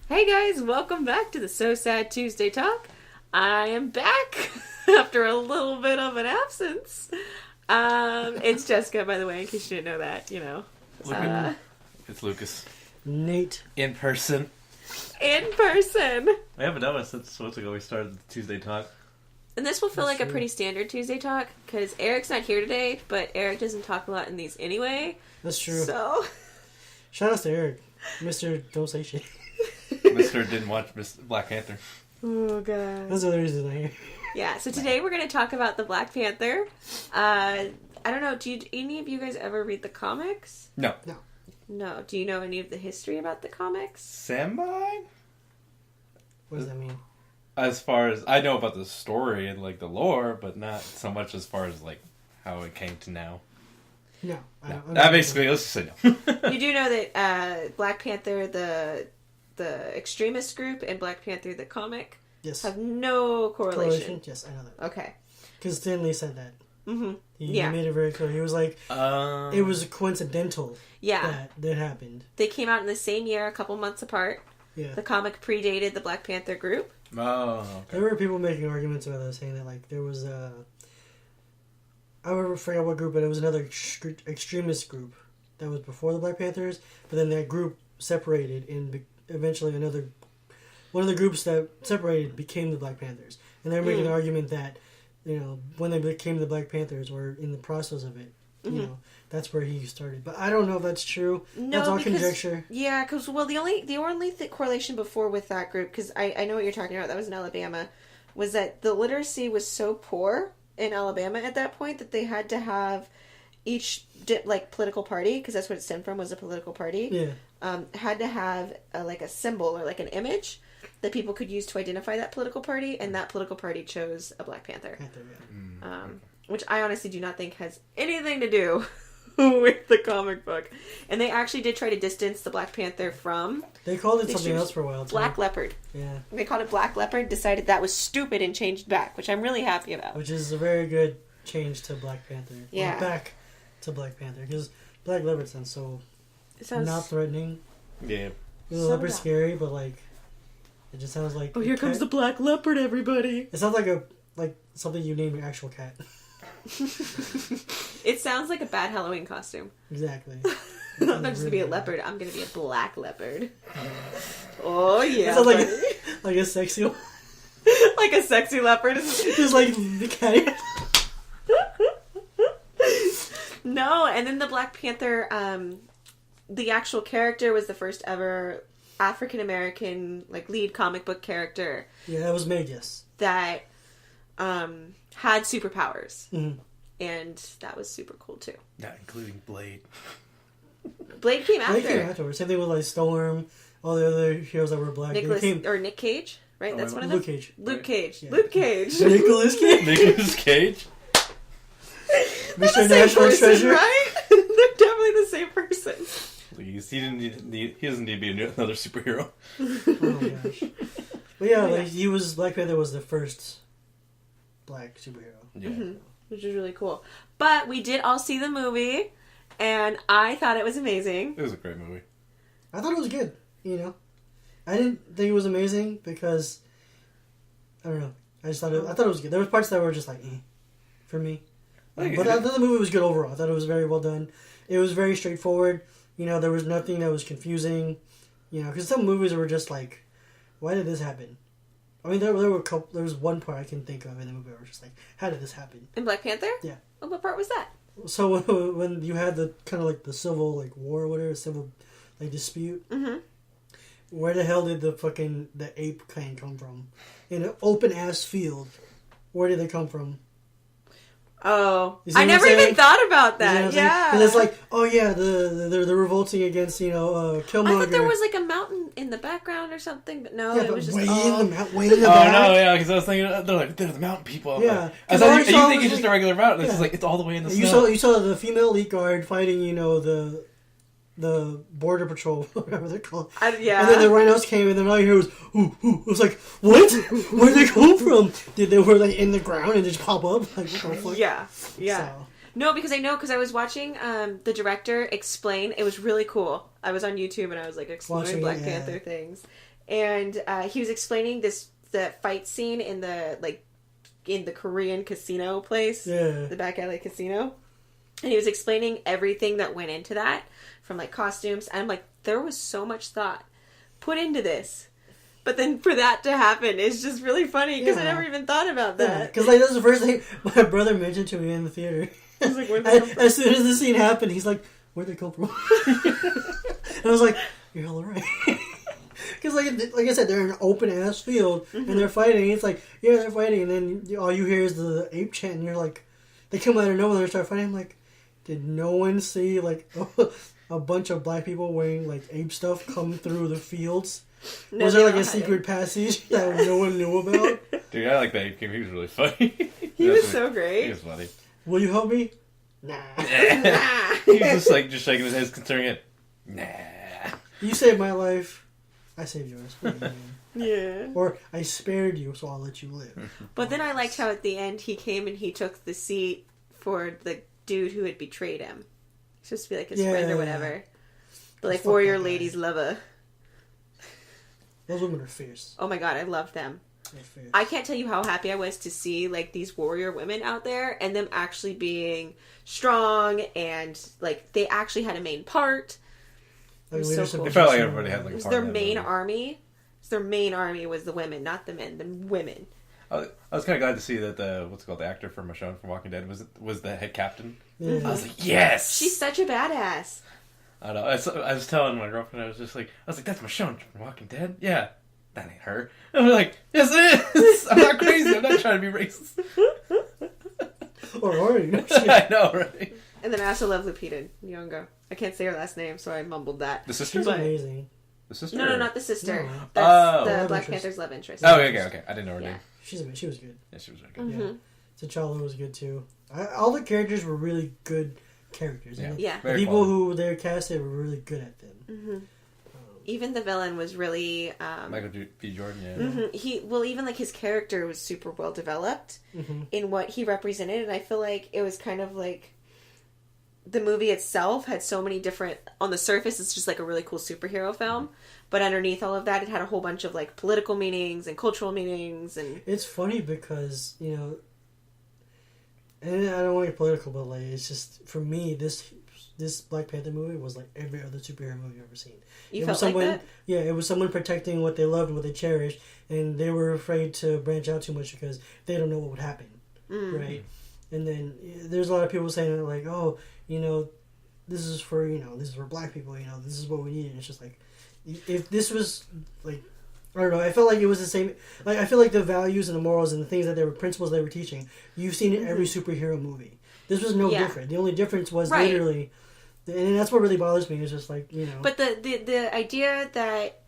Hey guys, welcome back to the So Sad Tuesday Talk. I am back after a little bit of an absence. It's Jessica, by the way, in case you didn't know that, you know. It's Lucas. Nate. In person. In person. I haven't done it since months ago we started the Tuesday Talk. And this will feel That's like a true. pretty standard Tuesday Talk, because Eric's not here today, but Eric doesn't talk a lot in these anyway. That's true. So. Shout out to Eric. Mr. Don't Say Shit. Mr. didn't watch Black Panther. Oh, God. That's the other reason I'm here. Yeah, so today we're going to talk about the Black Panther. I don't know, do any of you guys ever read the comics? No. No. Do you know any of the history about the comics? Semi? What does that mean? As far as I know about the story and like the lore, but not so much as far as like how it came to now. No. Basically, let's just say no. You do know that Black Panther, the extremist group, and Black Panther, the comic, Yes. have no correlation. Yes, I know that. Okay. Because Stanley said that. Mm-hmm. He made it very clear. He was like, it was coincidental that happened. They came out in the same year, a couple months apart. Yeah. The comic predated the Black Panther group. Oh, okay. There were people making arguments about that, saying that like there was I forgot what group, but it was another extremist group that was before the Black Panthers. But then that group separated, and eventually one of the groups that separated became the Black Panthers. And they were making an argument that, you know, when they became the Black Panthers, or in the process of it, you know, that's where he started. But I don't know if that's true. No, that's all because, conjecture. Yeah, because the only correlation before with that group, because I know what you're talking about. That was in Alabama, was that the literacy was so poor in Alabama at that point that they had to have each political party, because that's what it stemmed from, was a political party. Yeah. Had to have a symbol or like an image that people could use to identify that political party, and that political party chose a Black Panther. Which I honestly do not think has anything to do with the comic book. And they actually did try to distance the Black Panther from... They called it something else for a while, too. Black Leopard. Yeah. They called it Black Leopard, decided that was stupid, and changed back, which I'm really happy about. Which is a very good change to Black Panther. Yeah. Or back to Black Panther, because Black Leopard sounds so not threatening. Yeah. Leopard's scary, but like it just sounds like. Oh, here comes the Black Leopard, everybody! It sounds like something you name your actual cat. It sounds like a bad Halloween costume. Exactly. I'm not just gonna be a leopard. I'm gonna be a black leopard. Oh yeah! It sounds like a sexy one. Like a sexy leopard. Just like the cat. No, and then the Black Panther, the actual character was the first ever African American lead comic book character. Yeah, that was made. Yes. That had superpowers, Mm-hmm. and that was super cool too. Not including Blade. Blade came after. Blade came afterwards. Same thing with Storm, all the other heroes that were black. Nick Cage, right? That's one of them. Luke Cage. Luke Cage. Yeah. Luke Cage. Nicolas Cage. Nicolas Cage. Mr. National Treasure. Right? They're definitely the same person. Please, he doesn't need to be another superhero. Oh my gosh. But yeah, Black Panther was the first black superhero. Yeah. Mm-hmm. Which is really cool. But we did all see the movie, and I thought it was amazing. It was a great movie. I thought it was good, I didn't think it was amazing because, I don't know, I thought it was good. There were parts that were just like, for me. But I thought the movie was good overall. I thought it was very well done. It was very straightforward. There was nothing that was confusing. Because some movies were just like, why did this happen? I mean, there was one part I can think of in the movie where it was just like, how did this happen? In Black Panther? Yeah. Oh, what part was that? So when you had the kind of the civil war or whatever, civil dispute, where the hell did the ape clan come from? In an open ass field, where did they come from? Oh, I never even thought about that. Yeah, and it's like, oh yeah, they're revolting against Killmonger. I thought there was a mountain in the background or something, but no, it was just way in the back. Oh no, yeah, because I was thinking they're the mountain people. Yeah, I thought you think it's just a regular mountain. It's it's all the way in the snow. You saw the female elite guard fighting, the border patrol, whatever they're called. Yeah. And then the rhinos came, and then all you heard was, ooh, ooh. It was like, what? Where'd they come from? Did they were in the ground and just pop up? Like, what the fuck? Yeah. So. No, because I was watching the director explain. It was really cool. I was on YouTube and I was exploring Black Panther things. and he was explaining the fight scene in the Korean casino place, the back alley casino, and he was explaining everything that went into that, from like costumes. And I'm like, there was so much thought put into this. But then for that to happen is just really funny because I never even thought about that. Because like that was the first thing my brother mentioned to me in the theater. I was like, where'd they come from? As soon as the scene happened, he's like, "Where'd they come from?" And I was like, "You're all right." Because like I said, they're in an open ass field and they're fighting. It's like, yeah, they're fighting, and then all you hear is the ape chant, and you're like, they come out of nowhere and they start fighting. I'm like, did no one see like a bunch of black people wearing like ape stuff come through the fields? No, was there like a secret passage that no one knew about? Dude, I like that ape game. He was really funny. He was so great. He was funny. Will you help me? Nah. He was just like shaking his head, considering it. Nah. You saved my life. I saved yours. What do you mean? Yeah. Or I spared you, so I'll let you live. But then I liked how at the end he came and he took the seat for the dude who had betrayed him. He's supposed to be like his friend or whatever. The like warrior lady's lover. Those women are fierce. Oh my god, I love them. They're fierce. I can't tell you how happy I was to see like these warrior women out there and them actually being strong and like they actually had a main part. Like, so cool. It felt like everybody had like It a was part their in that main movie. army. Their main army was the women, not the men. The women. I was kind of glad to see that the actor from Michonne from Walking Dead was the head captain. Yeah. I was like, yes. She's such a badass. I know. I was telling my girlfriend, I was like, that's Michonne from Walking Dead. Yeah, that ain't her. And I'm like, yes, it is. I'm not crazy. I'm not trying to be racist. Or are you? I know, right? And then I also love Lupita Nyong'o. I can't say her last name, so I mumbled that. The sister? She's But- amazing. The sister? No, not the sister. No. That's Oh. the Love Black interest. Panther's love interest. Oh, okay. I didn't know her Yeah. name. She was good. Yeah, she was very good. Yeah. T'Challa was good too. All the characters were really good characters. Yeah. Yeah. The Very people quality. who they casted were really good at them. Even the villain was really. Michael B. Jordan, yeah. Even like his character was super well developed in what he represented, and I feel like it was kind of like the movie itself had so many different. On the surface, it's just like a really cool superhero film, but underneath all of that, it had a whole bunch of like political meanings and cultural meanings, and It's funny because and I don't want to get political, but like it's just for me this Black Panther movie was like every other superhero movie I've ever seen. you It felt was someone, like that. Yeah, it was someone protecting what they loved and what they cherished, and they were afraid to branch out too much because they don't know what would happen, right? And then there's a lot of people saying like, oh, this is for black people, this is what we need. And it's just like, if this was like, I don't know, I felt like it was the same. Like I feel like the values and the morals and the things that they were principles they were teaching, you've seen in every superhero movie. This was no different. The only difference was literally. And that's what really bothers me. Is just like But the idea that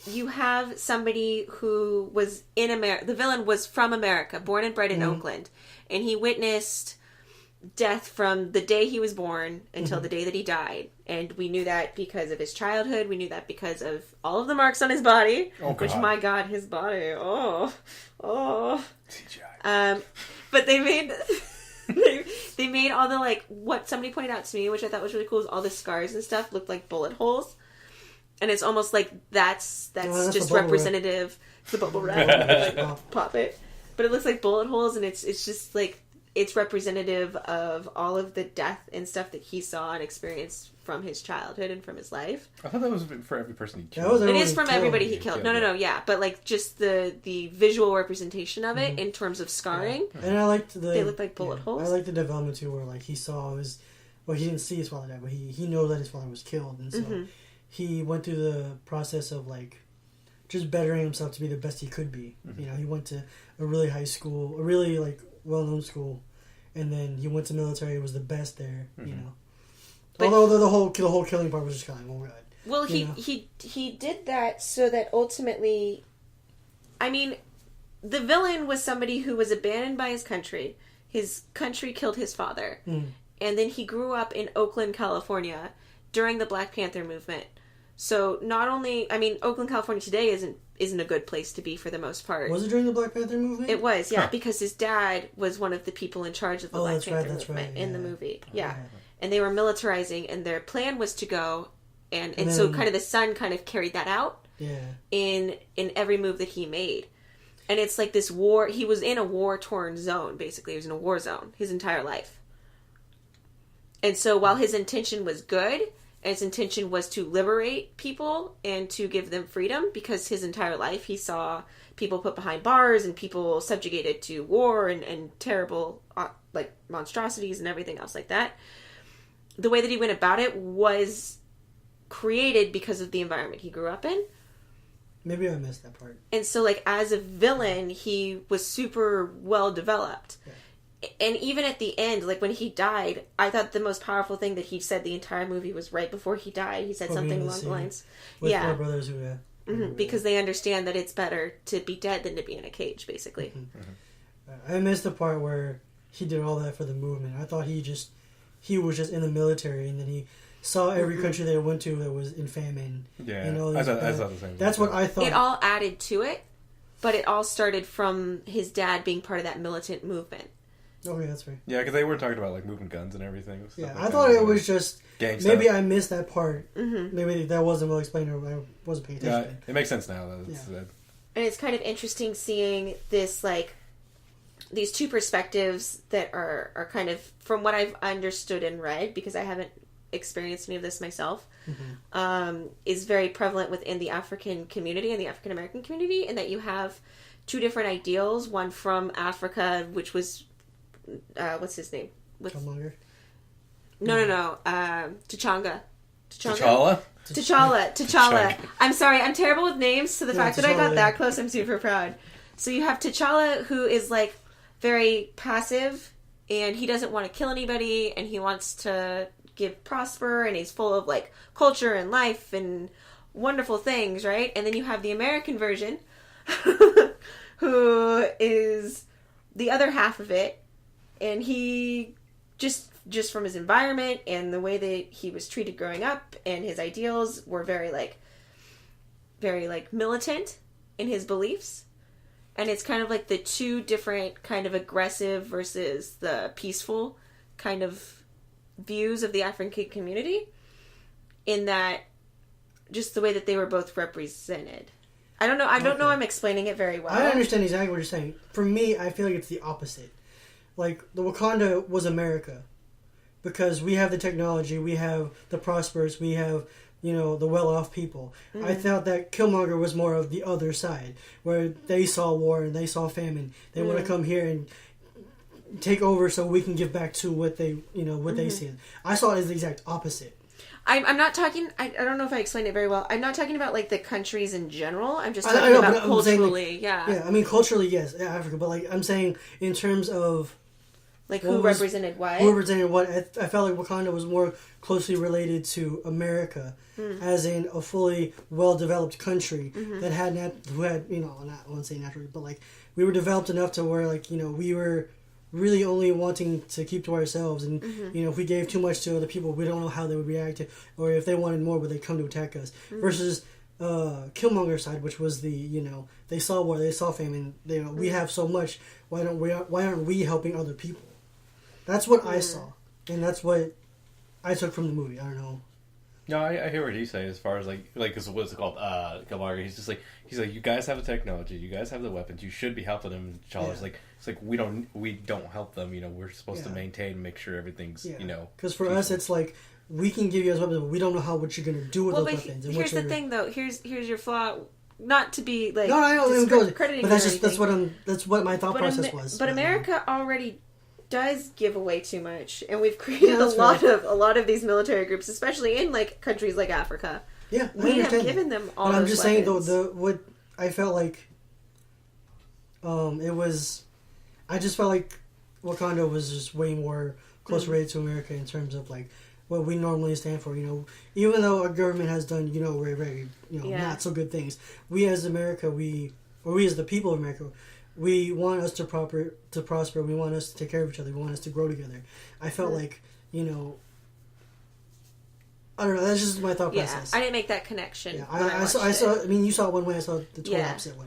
you have somebody who was in America, the villain was from America, born and bred in Oakland, and he witnessed death from the day he was born until the day that he died, and we knew that because of his childhood. We knew that because of all of the marks on his body. Which, my God, his body. Oh. CGI. But they made. They made all the like what somebody pointed out to me, which I thought was really cool, is all the scars and stuff looked like bullet holes, and it's almost like that's just representative. It's the bubble wrap, like, pop it, but it looks like bullet holes, and it's just like it's representative of all of the death and stuff that he saw and experienced from his childhood and from his life. I thought that was for every person he killed. It is from everybody he killed. No, yeah, but like just the visual representation of it in terms of scarring. Yeah. And I liked they look like bullet holes. I liked the development too, where like he saw his, well, he didn't see his father die, but he knows that his father was killed, and so he went through the process of like just bettering himself to be the best he could be. He went to a really high school, a really like well-known school, and then he went to military. Was the best there. But, although the whole killing part was just kind of like, oh god. Well, he did that so that ultimately, I mean, the villain was somebody who was abandoned by his country. His country killed his father, and then he grew up in Oakland, California, during the Black Panther movement. So not only, I mean, Oakland, California today isn't a good place to be for the most part. Was it during the Black Panther movement? It was, yeah, because his dad was one of the people in charge of the Black Panther movement in the movie. Yeah. And they were militarizing, and their plan was to go, and so kind of the son kind of carried that out. in every move that he made. And it's like this war. He was in a war-torn zone, basically. He was in a war zone his entire life. And so while his intention was good, and his intention was to liberate people and to give them freedom, because his entire life he saw people put behind bars and people subjugated to war and terrible, like, monstrosities and everything else like that. The way that he went about it was created because of the environment he grew up in. Maybe I missed that part. And so, like, as a villain, he was super well developed. Yeah. And even at the end, like, when he died, I thought the most powerful thing that he said the entire movie was right before he died. He said something along the lines. With four brothers who, because they understand that it's better to be dead than to be in a cage, basically. I missed the part where he did all that for the movement. I thought he was just in the military, and then he saw every country they went to that was in famine. Yeah, I thought the same. That's what I thought. It all added to it, but it all started from his dad being part of that militant movement. Okay, that's right. Yeah, because they were talking about, like, moving guns and everything. Yeah, like I thought it was just... Gangsta. Maybe I missed that part. Maybe that wasn't well explained, or I wasn't paying attention. Yeah, it makes sense now. That it's said. And it's kind of interesting seeing this, like, these two perspectives that are kind of, from what I've understood and read, because I haven't experienced any of this myself, is very prevalent within the African community and the African American community, in that you have two different ideals, one from Africa, which was, what's his name? Killmonger? No. T'Challa. T'Challa? T'Challa. I'm sorry, I'm terrible with names, so the fact that I got that close, I'm super proud. So you have T'Challa, who is, like, very passive, and he doesn't want to kill anybody, and he wants to prosper, and he's full of, like, culture and life and wonderful things, right? And then you have the American version, who is the other half of it, and he just from his environment and the way that he was treated growing up and his ideals were very militant in his beliefs. And it's kind of like the two different kind of aggressive versus the peaceful kind of views of the African community, in that just the way that they were both represented. I don't know. I don't know I'm explaining it very well. I understand exactly what you're saying. For me, I feel like it's the opposite. Like, the Wakanda was America. Because we have the technology, we have the prosperous, we have, the well-off people. I felt that Killmonger was more of the other side, where they saw war and they saw famine. They want to come here and take over so we can give back to what they, they see. I saw it as the exact opposite. I'm not talking, I don't know if I explained it very well. I'm not talking about, like, the countries in general. I'm just talking about culturally, saying, Yeah, I mean, culturally, yes, Africa. But, like, I'm saying in terms of... Like, who represented what? Who represented what? I felt like Wakanda was more closely related to America, as in a fully well-developed country that had, I won't say naturally, but, like, we were developed enough to where, like, we were really only wanting to keep to ourselves. And, if we gave too much to other people, we don't know how they would react to, or if they wanted more, would they come to attack us? Versus Killmonger's side, which was the, they saw war, they saw famine, we have so much, why aren't we helping other people? That's what I saw, and that's what I took from the movie. I don't know. No, I hear what he's saying as far as cause what's it called? Killmonger. He's like, you guys have the technology, you guys have the weapons, you should be helping them. And T'Challa's it's like we don't help them. We're supposed to maintain and make sure everything's Because for us, it's like we can give you guys weapons, but we don't know what you're gonna do with those weapons. Here's the thing, though. Here's your flaw. Not to be like discrediting, but that's what my thought process was. But America already does give away too much, and we've created a lot of these military groups, especially in like countries like Africa. Yeah, we have given them all. But I'm just saying though, what I felt like, it was, I just felt like Wakanda was just way more close related to America in terms of like what we normally stand for. Even though our government has done very not so good things, we as America, we as the people of America, we want us to prosper. We want us to take care of each other. We want us to grow together. I felt like, I don't know. That's just my thought process. I didn't make that connection. Yeah, I saw. I mean, you saw it one way. I saw it the total opposite way.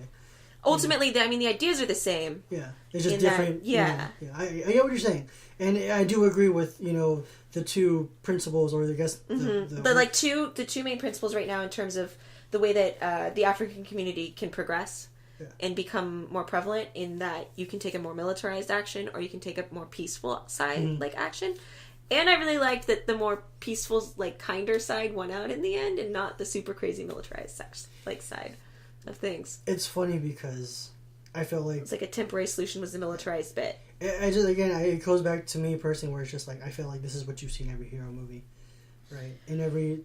Ultimately, the ideas are the same. Yeah, it's just different. I get what you're saying, and I do agree with the two principles, or I guess the two main principles right now in terms of the way that the African community can progress Yeah. and become more prevalent in that you can take a more militarized action or you can take a more peaceful side, like action. And I really liked that the more peaceful, like kinder side won out in the end and not the super crazy militarized side of things. It's funny because I felt like It's like a temporary solution was the militarized bit. it goes back to me personally where it's just like I feel like this is what you see in every hero movie, right? In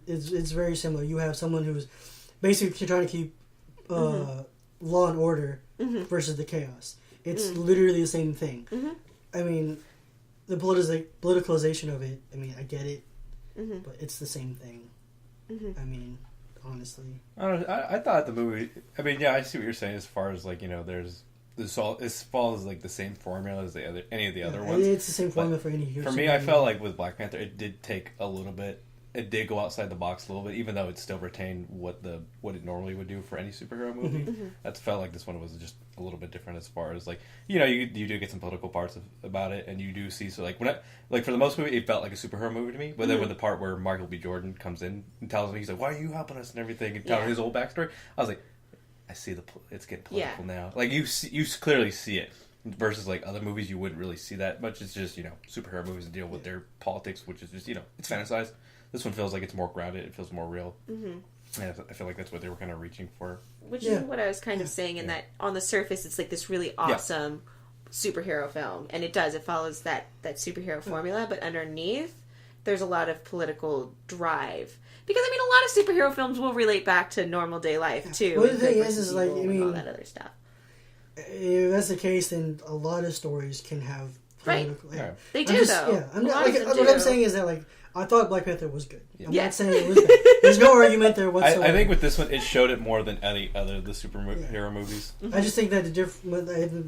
it's very similar. You have someone who's basically trying to keep law and order versus the chaos. It's literally the same thing. I mean, the politicalization of it, I mean, I get it, but it's the same thing. I mean, honestly. I thought the movie, I mean, yeah, I see what you're saying as far as, like, you know, there's this all, it follows, like, the same formula as any of the other ones. It's the same formula for any hero. For me, I felt like with Black Panther, it did take a little bit. It did go outside the box a little bit, even though it still retained what it normally would do for any superhero movie. That felt like this one was just a little bit different as far as, like, you know, you do get some political parts about it, and you do see, so, like, for the most movie, it felt like a superhero movie to me, but then with the part where Michael B. Jordan comes in and tells me, he's like, why are you helping us and everything, and telling his whole backstory, I was like, I see it's getting political now. Like, you clearly see it. Versus, like, other movies, you wouldn't really see that much. It's just, you know, superhero movies deal with their politics, which is just, you know, it's fantasized. This one feels like it's more grounded. It feels more real. And I feel like that's what they were kind of reaching for. Which is what I was kind of saying in that on the surface, it's like this really awesome superhero film. And it follows that superhero formula. But underneath, there's a lot of political drive. Because, I mean, a lot of superhero films will relate back to normal day life, too. Well, the thing is like, I mean, all that other stuff. If that's the case, then a lot of stories can have political... Right. Yeah. They do, though. Yeah, what I'm saying is that, like, I thought Black Panther was good. Yeah. I'm not saying it was bad. There's no argument there whatsoever. I think with this one, it showed it more than any other of the superhero movies. I just think that the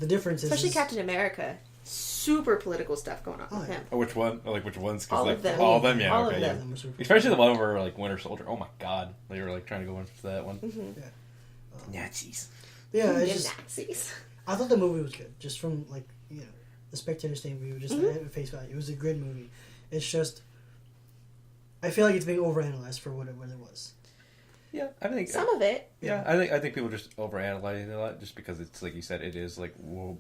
difference is... Especially Captain America. Super political stuff going on with him. Oh, which one? Like, which ones? Cause, all like, of them. All of them, yeah. All okay, of them. Yeah. Especially the one where, like, Winter Soldier. Oh, my God. They were, like, trying to go into that one. Nazis. Yeah, Nazis. I thought the movie was good. Just from, like, you know, the spectator standpoint, just at face value. It was a good movie. It's just... I feel like it's being overanalyzed for what it was. Yeah, I think... Some of it. Yeah, I think people just overanalyze it a lot just because it's, like you said, it is, like, you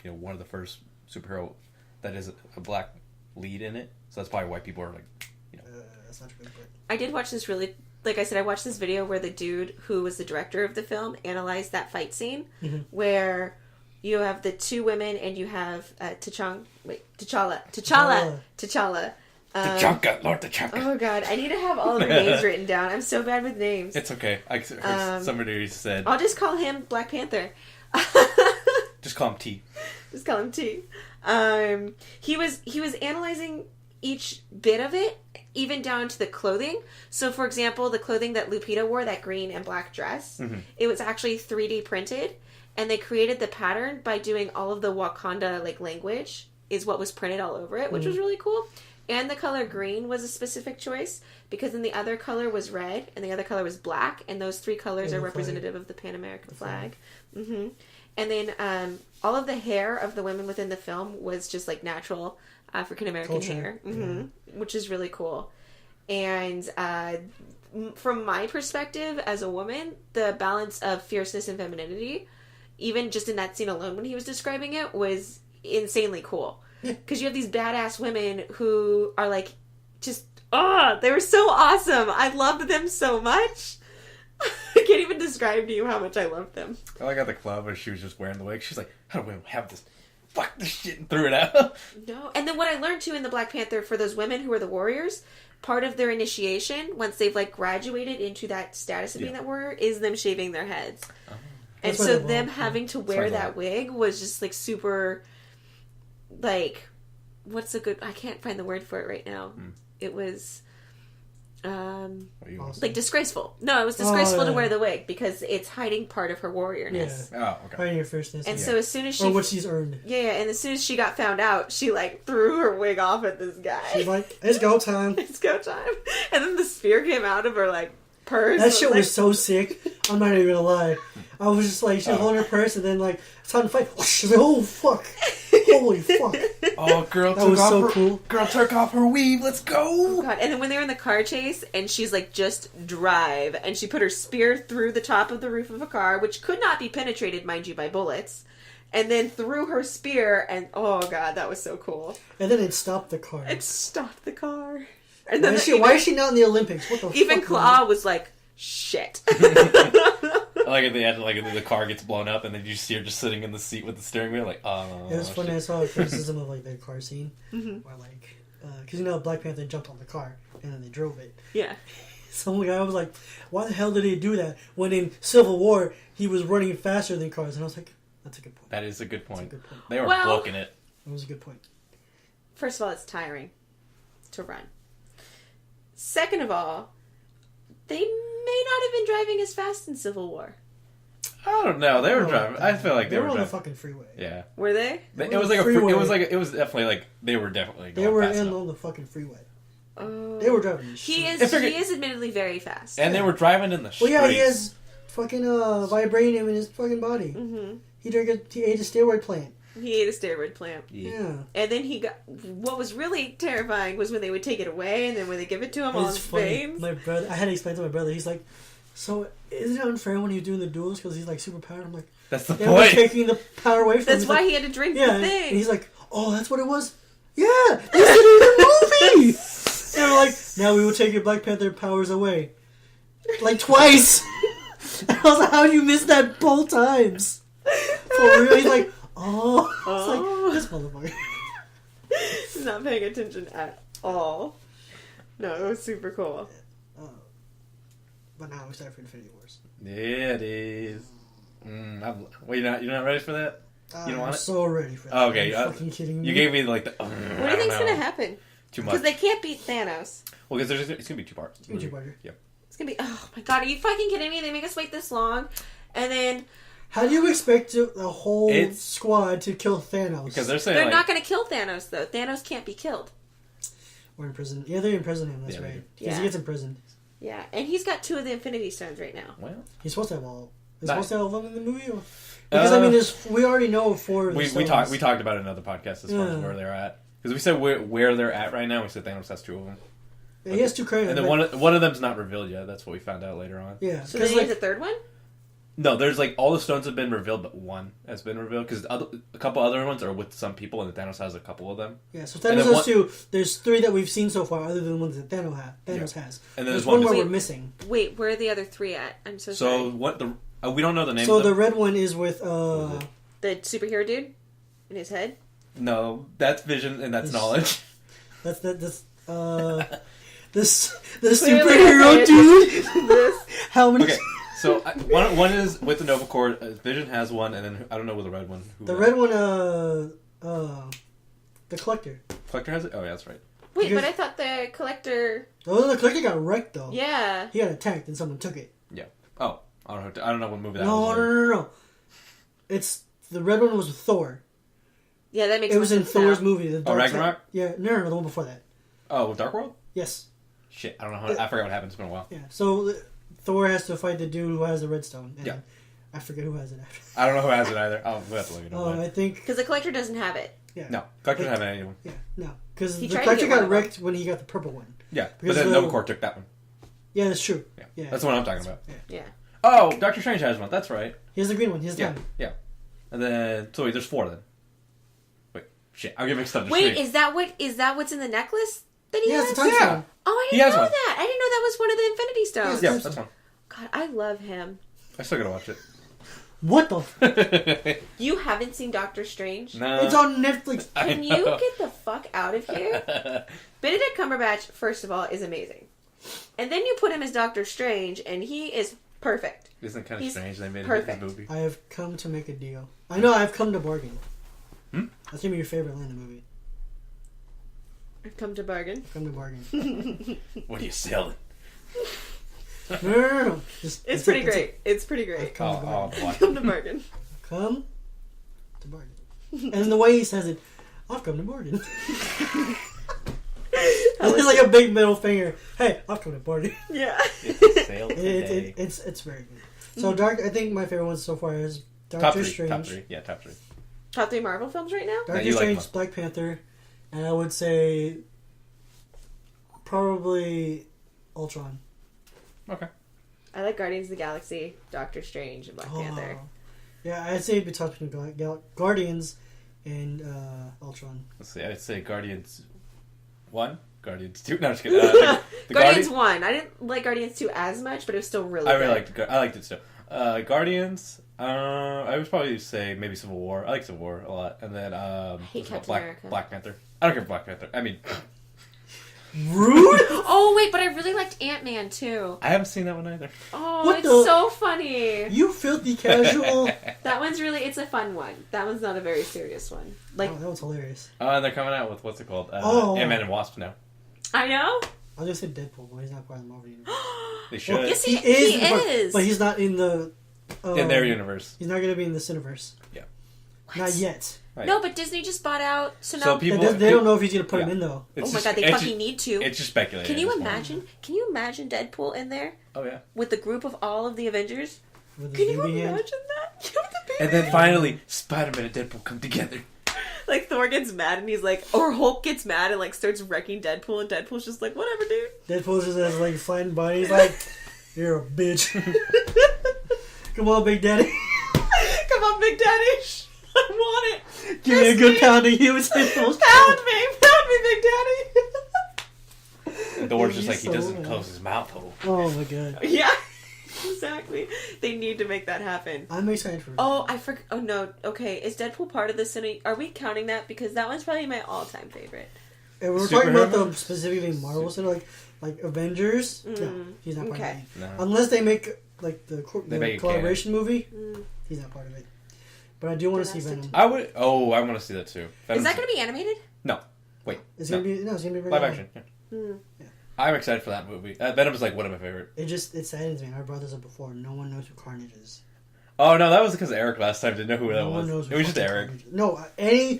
know, one of the first superhero that is a black lead in it. So that's probably why people are, like, you know... That's not true, but... I did watch this really... Like I said, I watched this video where the dude who was the director of the film analyzed that fight scene where you have the two women and you have T'Challa. T'Chaka, Lord T'Chaka. Oh, God. I need to have all of their names written down. I'm so bad with names. It's okay. I heard somebody said... I'll just call him Black Panther. Just call him T. Just call him T. He was analyzing each bit of it, even down to the clothing. So, for example, the clothing that Lupita wore, that green and black dress, it was actually 3D printed, and they created the pattern by doing all of the Wakanda, like, language is what was printed all over it, which was really cool. And the color green was a specific choice, because then the other color was red, and the other color was black, and those three colors are representative of the Pan-American flag. And then all of the hair of the women within the film was just, like, natural African-American hair, which is really cool. And from my perspective as a woman, the balance of fierceness and femininity, even just in that scene alone when he was describing it, was insanely cool. Because you have these badass women who are, like, just, they were so awesome. I loved them so much. I can't even describe to you how much I loved them. I like at the club where she was just wearing the wig. She's like, how do we have this? Fuck this shit, and threw it out. No. And then what I learned, too, in the Black Panther, for those women who are the warriors, part of their initiation, once they've, like, graduated into that status of being that warrior, is them shaving their heads. And so them having to wear that wig was just, like, super... Like, what's a good... I can't find the word for it right now. It was... like, disgraceful. No, it was disgraceful to wear the wig because it's hiding part of her warriorness. Yeah. Oh, okay. Hiding her fierceness. And so as soon as she... Or what she's earned. Yeah, and as soon as she got found out, she, like, threw her wig off at this guy. She's like, it's go time. It's go time. And then the spear came out of her, like, purse. That shit was so sick. I'm not even gonna lie. I was just like, she was holding her purse and then, like, it's time to fight. She's like, oh, fuck. Holy fuck! Oh, girl, That was so cool. Girl took off her weave. Let's go. Oh god! And then when they were in the car chase, and she's like, "Just drive," and she put her spear through the top of the roof of a car, which could not be penetrated, mind you, by bullets, and then threw her spear, and oh god, that was so cool. And then it stopped the car. It stopped the car. And then why is she not in the Olympics? What the even fuck? Claw was like, "Shit." Like at the end, like the car gets blown up, and then you see her just sitting in the seat with the steering wheel, like, oh. It was funny. shit. I saw a criticism of like the car scene, where like, because Black Panther jumped on the car and then they drove it. Yeah. Some guy was like, "Why the hell did he do that?" When in Civil War he was running faster than cars, and I was like, "That's a good point." That is a good point. That's a good point. They were booking it. That was a good point. First of all, it's tiring to run. Second of all, they may not have been driving as fast in Civil War. I don't know. They were driving. I feel like they were on driving. the fucking freeway. Yeah. Were they? It was like freeway. it was definitely like they were definitely. Going They were fast in enough. on the fucking freeway. Oh. They were driving. He straight. is admittedly very fast. And they were driving in the Well, streets. yeah, he has fucking vibranium in his fucking body. Mm-hmm. He ate a steroid plant. He ate a steroid plant. Yeah. And then he got... What was really terrifying was when they would take it away, and then when they give it to him, all his veins. My brother, I had to explain to my brother. He's like, "So isn't it unfair when you're doing the duels because he's like super powered?" I'm like, That's the "Yeah, we're point. taking the power away from him." That's He's why like, he had to drink yeah, the thing. and he's like, "Oh, that's what it was." Yeah, they said it in the movie. And they're like, "Now we will take your Black Panther powers away," like twice. And I was like, "How did you miss that both times?" For real? He's like, "Oh," it's like this motherfucker. He's not paying attention at all. No, it was super cool. But now we're starting for Infinity Wars. Yeah, it is. Wait, you're not ready for that? You don't want I'm it? so ready for that. Oh, okay, Are you fucking kidding me? You gave me like the. What do you think's going to happen? Too much. Because they can't beat Thanos. Well, because it's gonna be 2 parts. It's gonna be 2 parts. Yep. It's going to be... Oh my god, are you fucking kidding me? They make us wait this long. And then... How do you expect the whole squad to kill Thanos? Because they're saying They're like, not going to kill Thanos, though. Thanos can't be killed. Or in prison. Yeah, they imprison him. That's Yeah, they right. do. Because Yeah. he gets imprisoned. Yeah, and he's got 2 of the Infinity Stones right now. Well, He's supposed to have all. He's Nice. supposed to have all of them in the movie. Because I mean, we already know 4 of the we stones. talked about it in another podcast as far as where they're at. Because we said where they're at right now. We said Thanos has 2 of them. Yeah, he has 2 current. And then one of them's not revealed yet. That's what we found out later on. Yeah. So they need the third one? No, there's like all the stones have been revealed, but 1 has been revealed because a couple other ones are with some people, and Thanos has a couple of them. Yeah, so Thanos has 2. There's 3 that we've seen so far, other than the ones that Thanos has. And then there's one more missing. we're missing. Wait, where are the other 3 at? I'm so sorry. So what we don't know the names. So of the them. red one is with The superhero dude? In his head? No, that's Vision and that's Knowledge. that's the superhero dude. How many? Okay, so one is with the Nova Corps. Vision has one, and then I don't know with the red one. The red one, the Collector. Collector has it. Oh yeah, that's right. Wait, Because- but I thought the Collector... Oh, the Collector got wrecked though. Yeah. He got attacked and someone took it. Yeah. Oh, I don't know what movie that No, was. no. It's the red one was with Thor. Yeah, that makes It was in sense Thor's now. movie. The Dark Ragnarok? Side. Yeah, no, the one before that. Oh, Dark World. Yes. Shit, I don't know how. I forgot what happened. It's been a while. Yeah. So Thor has to fight the dude who has the red stone. And Yeah. I forget who has it after. I don't know who has it either. Oh, we'll have to look it up. I think. Because the Collector doesn't have it. Yeah. No, Collector doesn't have anyone. Yeah, no, because He the tried to Collector get one got of them. wrecked when he got the purple one. Yeah, but Because then the- Nova Corps took that one. Yeah, that's true. Yeah. Yeah. That's the one I'm talking about. Yeah. Oh, Doctor Strange has one. That's right. He has the green one. He has Yeah, that. yeah. And then so wait, there's 4 then. Wait, shit, I'll get mixed up. There's Wait, 3. is that what's in the necklace that he He has has? the time Yeah. stone. Oh, I He didn't has know one. that. I didn't know that was one of the Infinity Stones. Yeah, that's one. God, I love him. I still gotta watch it. What the? You haven't seen Doctor Strange? No, It's on Netflix. Can you get the fuck out of here? Benedict Cumberbatch, first of all, is amazing. And then you put him as Doctor Strange, and he is perfect. Isn't it kind of He's strange they made perfect. a movie? I have come to make a deal. I know I've come to bargain. Hmm? That's gonna be your favorite line in the movie. I've come to bargain. I've come to bargain. What are you selling? No. It's that's pretty it, that's great. It's pretty great. I've come to bargain. Oh, Come to bargain. Come to bargain. And the way he says it, I've come to bargain. It's like a big middle finger. Hey, I've come to bargain. Yeah. It's a sale today. It's very good. So I think my favorite one so far is Top Doctor 3. Strange. Top 3. Yeah, top 3. Top 3 Marvel films right now? Doctor you like Strange, them. Black Panther, and I would say probably Ultron. Okay. I like Guardians of the Galaxy, Doctor Strange, and Black Panther. Yeah, I'd say it'd be tough between Guardians and Ultron. Let's see. I'd say Guardians 1, Guardians 2. No, I'm just kidding. The Guardians 1. I didn't like Guardians 2 as much, but it was still really I good. really liked it. I liked it still. Guardians. I would probably say maybe Civil War. I like Civil War a lot, and then hate what's it called? Captain America. Black Panther. I don't care for Black Panther. I mean, Rude. Oh wait, but I really liked Ant-Man too. I haven't seen that one either. Oh, What it's the- so funny. You filthy casual. That one's really, it's a fun one. That one's not a very serious one. Like, Oh, that was hilarious. Oh, and they're coming out with what's it called? Oh. Ant-Man and Wasp now. I know. I was gonna say Deadpool, but he's not part of the Marvel universe. They should Yes, He he but- is. but he's not in the. in their universe. He's not gonna be in the Cineverse. Yeah. Not yet. Right. No, but Disney just bought out, so now... So people They don't know if he's gonna put him Yeah. in though. It's oh my just- god, they it's fucking just- need to. It's just speculating. Can you at this point. imagine? Can you imagine Deadpool in there Oh yeah. with the group of all of the Avengers? With his Can you baby imagine hand. that? With the baby And then hand. finally, Spider-Man and Deadpool come together. Like Thor gets mad and he's like, or Hulk gets mad and like starts wrecking Deadpool, and Deadpool's just like, whatever, dude. Deadpool just has like flying body. He's like, "You're a bitch." Come on, Big Daddy. Come on, Big Daddy. I want it. Give me a Kiss good me. pounding. He was saying those. Pound me, Big Daddy. And Thor's He's just like, he so doesn't mad. close his mouth hole. Oh my god. Yeah, exactly. They need to make that happen. I'm excited for it. Oh, I forgot. Oh no. Okay, is Deadpool part of the cine? Are we counting that? Because that one's probably my all-time favorite. And we're talking about Superhero? the specifically Marvel center, like Avengers. No, Mm, he's not part okay. of it. No. Unless they make like the They make it collaboration movie, Mm. he's not part of it. But I do want to see Then Venom. I would. Oh, I want to see that too. Is that going to be animated? It's gonna be it's gonna be live very action? Yeah. Mm. I'm excited for that movie. Venom is like one of my favorite. It saddens me. I brought this up before. No one knows who Carnage is. Oh no, that was because Eric last time didn't know who that No was. one knows It who was just fucking Eric. Carnage is. No,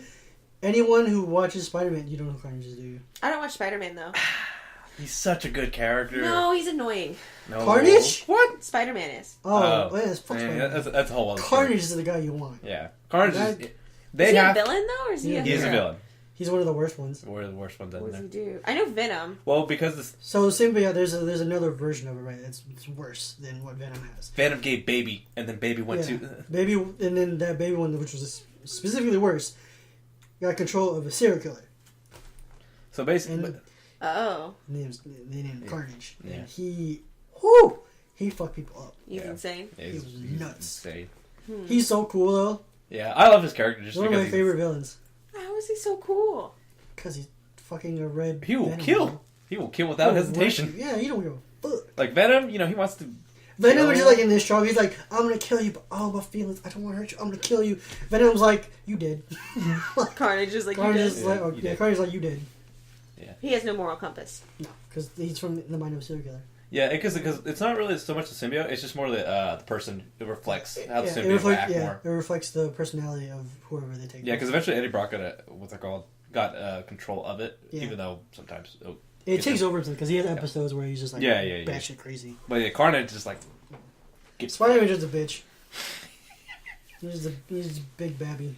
anyone who watches Spider-Man, you don't know who Carnage is, do you? I don't watch Spider-Man though. He's such a good character. No, he's annoying. No. Carnage? What? Spider-Man is. Oh, yeah, it's fuck Yeah, Spider-Man. that's a whole other Carnage is the guy you want. story. Yeah, Carnage That- is. Is They he have. a villain though, or is he Yeah, a He's a hero? villain. He's one of the worst ones. We're the worst ones in What does there. he do? I know Venom. Well, because this So same, but yeah, there's another version of it, right? It's worse than what Venom has. Venom gave Baby, and then Baby went Yeah. to. Baby, and then that baby one, which was specifically worse, got control of a serial killer. So basically, And Oh, they named Carnage. Yeah. And he fucked people up. he's Yeah. insane. yeah, He was nuts. insane. He's so cool though. Yeah, I love his character just One of because my favorite villains. How is he so cool? Because he's fucking a red. he will Venom. kill. He will kill without Oh, hesitation. Yeah, he don't give a fuck. Like Venom, he wants to. Venom is kill. just like in this show. He's like, I'm gonna kill you, but all my feelings. I don't want to hurt you. I'm gonna kill you. Venom's like, you did. Carnage is like, Carnage you is did. like, Yeah, oh, you yeah, did. Carnage is like, you did. He has no moral compass. No, because he's from the mind of a serial killer. Yeah, because it's not really so much the symbiote. It's just more the person. It reflects how the Yeah, symbiote will act yeah, more. it reflects the personality of whoever they take. Yeah, because eventually Eddie Brock got control of it, Yeah. even though sometimes. it takes over because he has episodes where he's just like, Yeah. batshit crazy. But yeah, Carnage is like. Spider-Man's just a bitch. He's a big babby.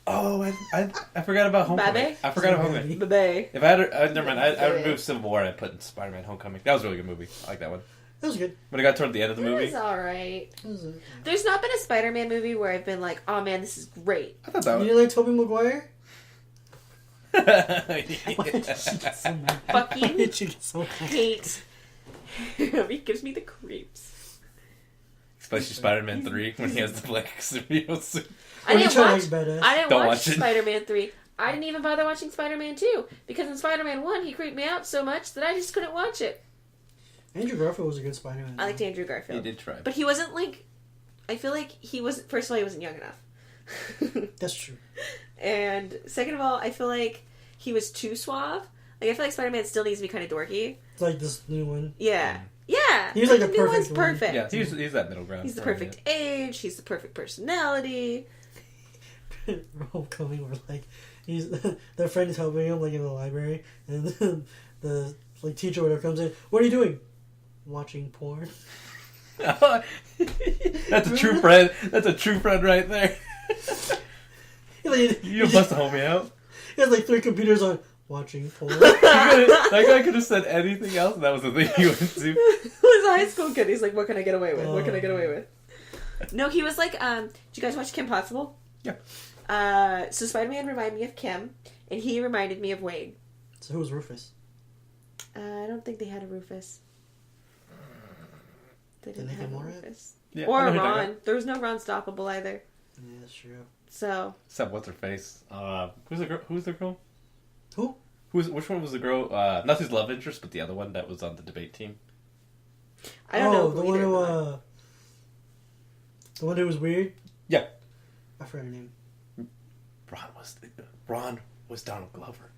Oh, I forgot about Homecoming. Babe? I forgot about Homecoming. Bye-bye. If I had, never mind. I removed Civil War and I put Spider-Man: Homecoming. That was a really good movie. I like that one. That was good. When it got toward the end of the It movie, was alright. That was a, There's not been a Spider-Man movie where I've been like, oh man, this is great. I thought that you was. didn't like Tobey Maguire? Yeah. Fucking She gets so mad. hate. He gives me the creeps. Especially Spider-Man 3 when he has the black superhero suit. I Or you didn't try to watch. like badass. I didn't Don't watch watch it. Spider-Man 3. I didn't even bother watching Spider-Man 2 because in Spider-Man 1 he creeped me out so much that I just couldn't watch it. Andrew Garfield was a good Spider-Man. I liked Andrew He Garfield, did try. but he wasn't like. I feel like he was. First of all, he wasn't young enough, That's true. and second of all, I feel like he was too suave. Like I feel like Spider-Man still needs to be kind of dorky. It's like this new one. Yeah, yeah. He was like the new perfect one's one. perfect. Yeah, he's that middle ground. He's the for me, perfect age. He's the perfect personality. Homecoming, where like he's their friend is helping him like in the library, and the like teacher or whatever comes in. What are you doing? Watching porn. yeah. That's a true friend. That's a true friend right there. You bust the homie out. He has like 3 computers on watching porn. That guy could have said anything else, and that was the thing he went to. He was a high school kid. He's like, what can I get away with? What can I get away with? No, he was like, did you guys watch Kim Possible? Yeah. So Spider-Man reminded me of Kim, and he reminded me of Wade. So who was Rufus? I don't think they had a Rufus. They didn't have a Rufus. Yeah, or a Ron. There was no Ron Stoppable either. Yeah, that's true. So. Except what's her face? Who's the girl? Who's the girl? Who? Which one was the girl? Not his love interest, but the other one that was on the debate team. I don't know. The one who. The one who was weird. Yeah. I forgot her name. Ron was Donald Glover.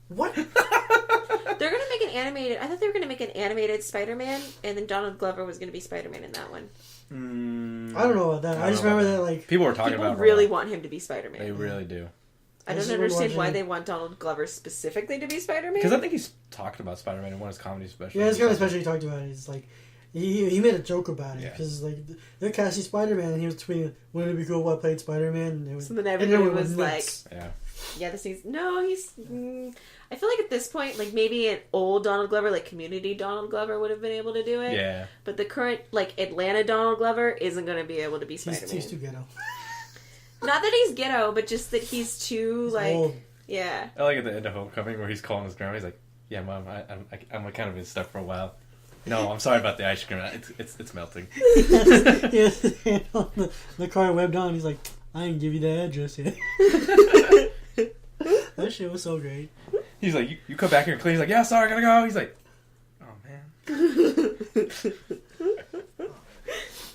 What? They're gonna make an animated. I thought they were gonna make an animated Spider-Man, and then Donald Glover was gonna be Spider-Man in that one. I don't know about that. I just remember that like people were talking about. People really want him to be Spider-Man. They really do. I don't understand why they want Donald Glover specifically to be Spider-Man. Because I think he's talked about Spider-Man in one of his comedy specials. Yeah, his kind of special he talked about it. It's like he made a joke about it because like they're casting Spider-Man and he was tweeting, "Wouldn't it be cool if I played Spider-Man?" And so then everybody was nuts. like, "Yeah, this needs." No, he's. I feel like at this point, like maybe an old Donald Glover, like Community Donald Glover, would have been able to do it. Yeah. But the current like Atlanta Donald Glover isn't going to be able to be Spider-Man. He's too ghetto. Not that he's ghetto, but just that he's too like. Old. Yeah. I like at the end of Homecoming where he's calling his grandma. He's like, "Yeah, Mom, I'm kind of been stuck for a while. No, I'm sorry about the ice cream. It's melting." Yeah, on the car webbed on. He's like, "I didn't give you the address yet." That shit was so great. He's like, "You come back here and clean." He's like, "Yeah, sorry, I gotta go." He's like, "Oh man."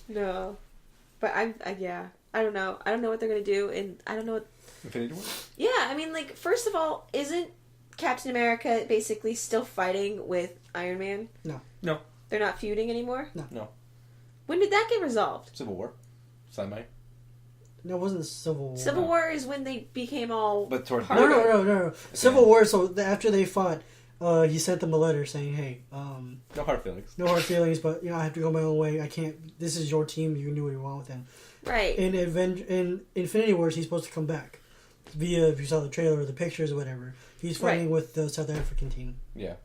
No, but I don't know. I don't know what they're gonna do, and I don't know what. Infinity War? Yeah, I mean, like, first of all, isn't Captain America basically still fighting with Iron Man? No. They're not feuding anymore? No. When did that get resolved? Civil War. Semi. No, it wasn't Civil War. Civil War is when they became all. But toward No. Civil War. So after they fought, he sent them a letter saying, "Hey, no hard feelings. No hard feelings, but I have to go my own way. I can't. This is your team. You can do what you want with them." Right. In Infinity Wars, he's supposed to come back. Via, if you saw the trailer or the pictures or whatever, he's fighting with the South African team. Yeah,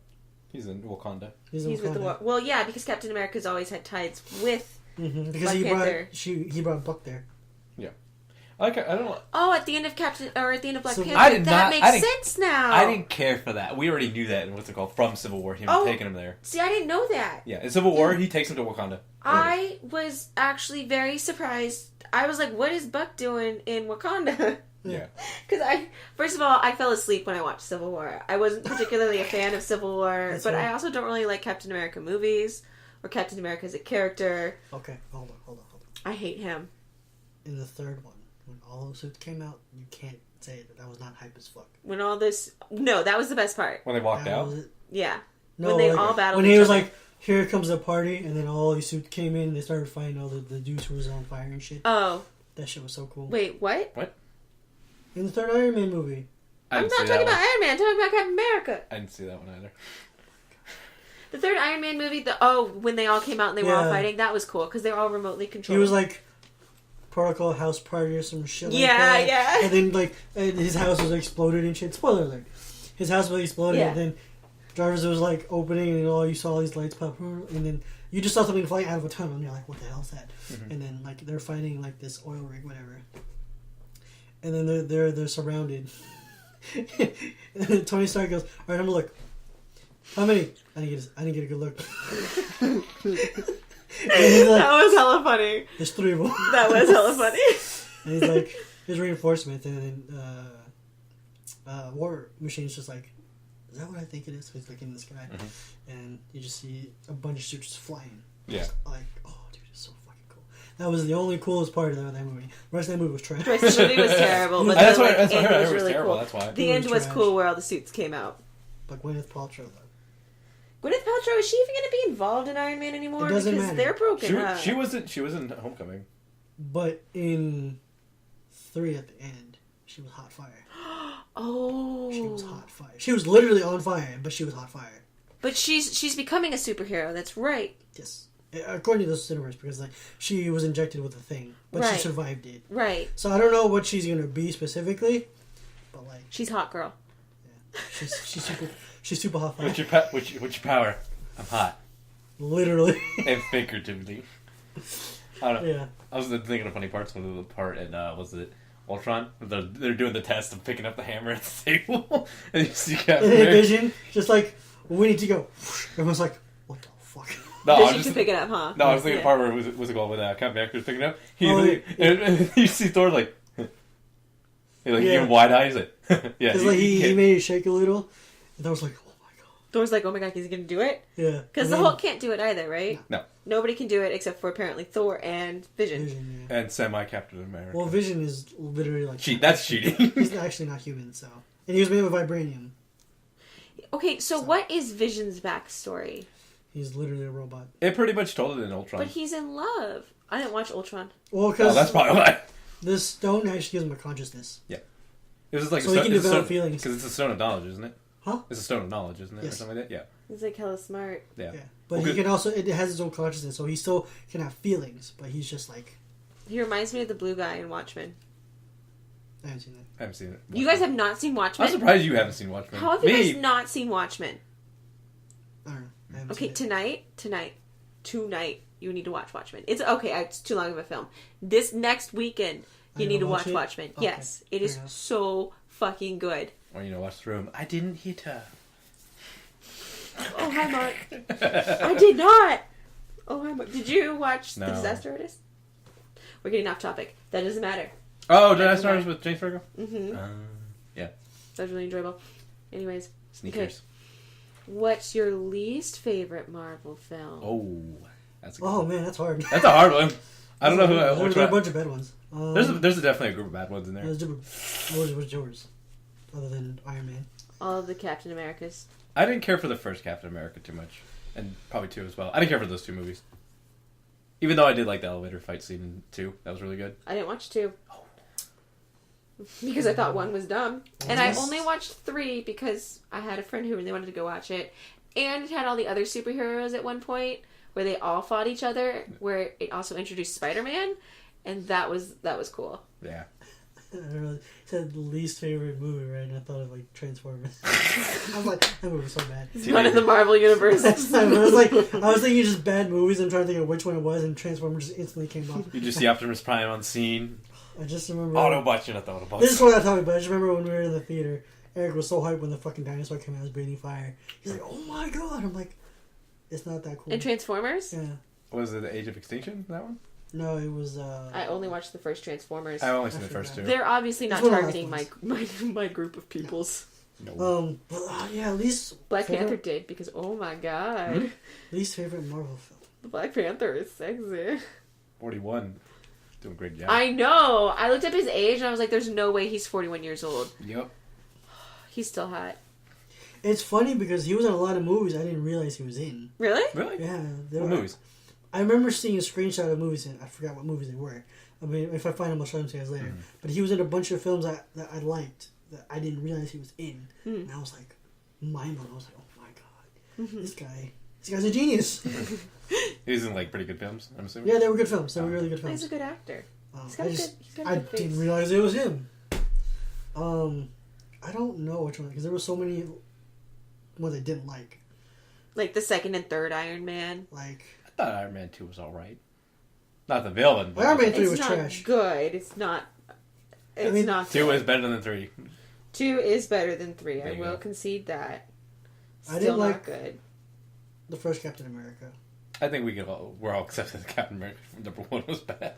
he's in Wakanda. He's with the well, yeah, because Captain America's always had ties with because Black he brought Buck there. Yeah, I don't know. Oh, at the end of Black Panther, that makes sense now. I didn't care for that. We already knew that. And what's it called from Civil War? Him taking him there. See, I didn't know that. Yeah, in Civil War, he takes him to Wakanda. I was actually very surprised. I was like, "What is Buck doing in Wakanda?" Yeah. Because first of all, I fell asleep when I watched Civil War. I wasn't particularly a fan of Civil War, but I also don't really like Captain America movies or Captain America as a character. Okay, hold on. I hate him. In the third one, when all those suits came out, you can't say that was not hype as fuck. When all this... No, that was the best part. When they walked out? Yeah. No, when they all battled when he was like, "Here comes the party," and then all these suits came in, and they started fighting all the dudes who was on fire and shit. Oh. That shit was so cool. Wait, what? What? In the third Iron Man movie. I'm not talking about Iron Man. I'm talking about Captain America. I didn't see that one either. The third Iron Man movie, when they all came out and they were all fighting, that was cool because they were all remotely controlled. He was like protocol house party or some shit like that. Yeah. And then his house was exploded and shit. Spoiler alert. His house was exploded and then Jarvis was like opening and you saw all these lights pop and then you just saw something flying out of a tunnel and you're like, what the hell is that? Mm-hmm. And then like they're fighting like this oil rig, whatever. And then they're surrounded. And Tony Stark goes, "Alright, I'm gonna look. How many?" I didn't get a good look. That was hella funny. There's 3 of them. That was hella funny. And he's like, "Here's reinforcement," and then War Machine's just like, "Is that what I think it is?" So he's looking in the sky, and you just see a bunch of suits just flying. Yeah. Just like, oh, dude, it's so fucking cool. That was the only coolest part of that movie. The rest of that movie was trash. The rest of the movie was terrible, but that's the what I end heard. was really terrible. cool. That's why. The end was cool where all the suits came out. But Gwyneth Paltrow, though. Gwyneth Paltrow, is she even going to be involved in Iron Man anymore? It doesn't because matter. They're broken up. She was in Homecoming. But in 3 at the end, she was hot fire. Oh. She was hot fire. She was literally on fire, but she was hot fire. But she's becoming a superhero. That's right. Yes. according to this universe, because like she was injected with a thing, but she Right. survived it. Right. So I don't know what she's gonna be specifically, but like She's hot girl. she's super hot. What's your what's your power? I'm hot. Literally. And figuratively. I don't know. Yeah. I was thinking of funny parts. One of the part in was it Ultron? They're doing the test of picking up the hammer at the table, and you see Captain And America. Vision, just like we need to go. Everyone's like, what the fuck? No, Vision I was to just pick it up, huh? no, I was thinking Yeah. the part where was it called when Captain America was picking it up. Oh, You see Thor like, he like Yeah. even wide eyes it. Yeah, Because like he made it shake a little, and I was like, oh my god. Thor's like, oh my god, is he gonna do it? Yeah. Because the Hulk can't do it either, right? No. Nobody can do it except for apparently Thor and Vision. Vision, yeah. and semi Captain America. Well, Vision is literally like That's cheating. He's actually not human, so and he was made with vibranium. Okay, so what is Vision's backstory? He's literally a robot. It pretty much told it in Ultron. But he's in love. I didn't watch Ultron. Well, Oh, because that's probably why. the stone actually gives him a consciousness. It was like So he can develop feelings. because it's a stone of knowledge, isn't it? Huh? It's a stone of knowledge, isn't it, or Yes. something like that? Yeah. He's like hella smart. Yeah. Yeah, but Well, he good. can also it has its own consciousness, so he still can have feelings, but he's just like He reminds me of the blue guy in Watchmen. I haven't seen that. I haven't seen it. You guys have not seen I'm Watchmen? surprised you haven't seen Watchmen. How have you Me? guys not seen Watchmen? I don't know. I haven't Okay, seen it. tonight, you need to watch Watchmen. It's okay. It's too long of a film. This next weekend, you I need to gotta watch watch it? Watchmen. Okay, Yes, it fair is enough. so fucking good. Or watch the room. I didn't hit her. Oh hi, Mark. I did not. Oh hi, Mark. Did you watch No. The Disaster Artist? We're getting off topic. That doesn't matter. Oh, did I start with James Franco? Mm-hmm. Yeah. That was really enjoyable. Anyways, Sneakers. what's your least favorite Marvel film? Oh, that's a good Oh one. man, that's hard. That's a hard one. I don't know who. There's Which a one. bunch of bad ones. There's definitely a group of bad ones in there. There's different. What's yours? Other than Iron Man. All of the Captain Americas. I didn't care for the first Captain America too much, and probably 2 as well. I didn't care for those 2 movies. Even though I did like the elevator fight scene in 2, that was really good. I didn't watch 2. Because I thought 1 was dumb. And I only watched 3 because I had a friend who really wanted to go watch it. And it had all the other superheroes at one point where they all fought each other, where it also introduced Spider-Man, and that was cool. Yeah. I don't know. It said least favorite movie, right? And I thought of like Transformers. I was like, that movie was so bad. It's not in the Marvel universe. I was thinking just bad movies. I'm trying to think of which one it was, and Transformers just instantly came up. You just see Optimus Prime on scene. I just remember. Autobots, you're not the Autobots. This is what I'm talking about. I just remember when we were in the theater, Eric was so hyped when the fucking dinosaur came out as breathing fire. He's like, "Oh my god!" I'm like, "It's not that cool." And Transformers? Yeah. Was it the Age of Extinction? That one? No, it was. I only watched the first Transformers. I've only seen the first 2. They're obviously not It's one of the targeting last my group of peoples. No. But, yeah, least Black favorite, Panther did because oh my god, least favorite Marvel film. the Black Panther is sexy. 41. Doing a great job. I know. I looked up his age and I was like, "There's no way he's 41 years old. Yep. He's still hot." It's funny because he was in a lot of movies I didn't realize he was in. Really? Really? Yeah, What movies? I remember seeing a screenshot of movies, and I forgot what movies they were. I mean, if I find them, I'll show them to you guys later. Mm-hmm. But he was in a bunch of films that I liked that I didn't realize he was in, and I was like, mind blown. I was like, oh my god, this guy's a genius. He was in like pretty good films, I'm assuming. Yeah, they were good films. They were really good films. He's a good actor. He's got I a just he's got a I good face. didn't realize it was him. I don't know which one because there were so many ones I didn't like. Like the second and third Iron Man. Like I thought Iron Man 2 was alright. Not the villain, but Iron Man 3 It's was not trash. good. It's not. It's mean, not. 2 good. is better than 3. 2 is better than 3. There I you will go. concede that. I Still didn't not like- good. The first Captain America. I think we're all accepting that Captain America number 1 was bad.